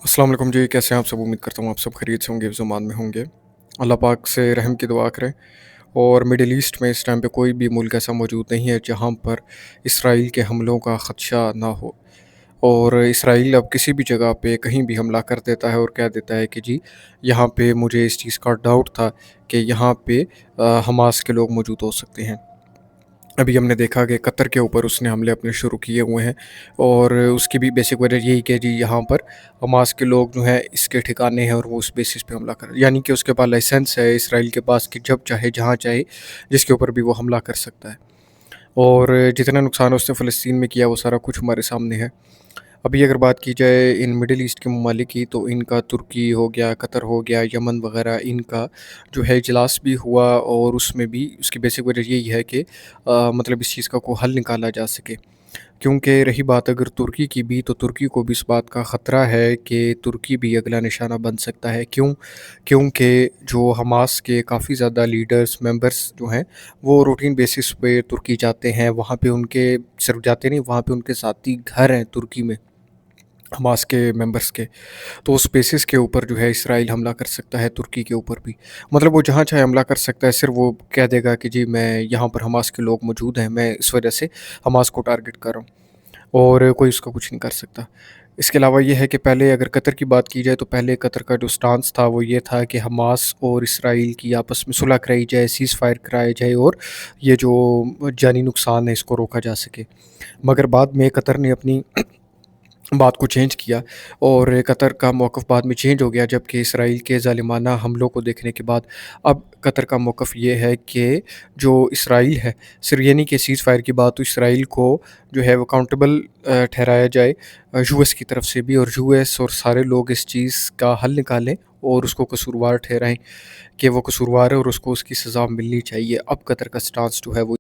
अस्सलाम वालेकुम जी, कैसे हैं आप सब? उम्मीद करता हूँ आप सब खैरियत से होंगे, ज़मान में होंगे। अल्लाह पाक से रहम की दुआ करें। और मिडल ईस्ट में इस टाइम पे कोई भी मुल्क ऐसा मौजूद नहीं है जहाँ पर इसराइल के हमलों का ख़दशा ना हो। और इसराइल अब किसी भी जगह पे कहीं भी हमला कर देता है और कह देता है कि जी, यहाँ पे मुझे इस चीज़ का डाउट था कि यहाँ पे हमास के लोग मौजूद हो सकते हैं। अभी हमने देखा कि कतर के ऊपर उसने हमले अपने शुरू किए हुए हैं और उसकी भी बेसिक वजह यही कि जी यहाँ पर हमास के लोग जो हैं इसके ठिकाने हैं और वो उस बेसिस पे हमला कर, यानी कि उसके पास लाइसेंस है इसराइल के पास कि जब चाहे जहाँ चाहे जिसके ऊपर भी वो हमला कर सकता है। और जितना नुकसान उसने फ़लस्तीन में किया वो सारा कुछ हमारे सामने है। अभी अगर बात की जाए इन मिडल ईस्ट के ममालिक की, तो इनका तुर्की हो गया, कतर हो गया, यमन वगैरह, इनका जो है इजलास भी हुआ और उसमें भी उसकी बेसिक वजह यही है कि मतलब इस चीज़ का कोई हल निकाला जा सके। क्योंकि रही बात अगर तुर्की की भी, तो तुर्की को भी इस बात का ख़तरा है कि तुर्की भी अगला निशाना बन सकता है। क्यों? क्योंकि जो हमास के काफ़ी ज़्यादा लीडर्स, मेंबर्स जो हैं, वो रूटीन बेसिस पे तुर्की जाते हैं। वहाँ पे उनके सिर्फ जाते नहीं, वहाँ पे उनके ज़ाती घर हैं तुर्की में, हमास के मेंबर्स के। तो उस बेसिस के ऊपर जो है इसराइल हमला कर सकता है तुर्की के ऊपर भी। मतलब वो जहाँ चाहे हमला कर सकता है, सिर्फ वो कह देगा कि जी मैं यहाँ पर हमास के लोग मौजूद हैं, मैं इस वजह से हमास को टारगेट कर रहा हूँ। और कोई उसका कुछ नहीं कर सकता। इसके अलावा ये है कि पहले अगर कतर की बात की जाए, तो पहले कतर का जो स्टांस था वो ये था कि हमास और इसराइल की आपस में सुलह कराई जाए, सीज़ फायर कराया जाए और ये जो जानी नुकसान है इसको रोका जा सके। मगर बाद में कतर ने अपनी बात को चेंज किया और कतर का मौक़िफ़ बाद में चेंज हो गया, जबकि इसराइल के ज़ालिमाना हमलों को देखने के बाद अब कतर का मौक़िफ़ ये है कि जो इसराइल है, सिर्फ ये नहीं कि सीज़ फायर की बात हो, इसराइल को जो है वो अकाउंटेबल ठहराया जाए यूएस की तरफ से भी, और यूएस और सारे लोग इस चीज़ का हल निकालें और उसको कसूरवार ठहराएँ कि वो कसूरवार है और उसको उसकी सज़ा मिलनी चाहिए। अब कतर का स्टांस जो है वो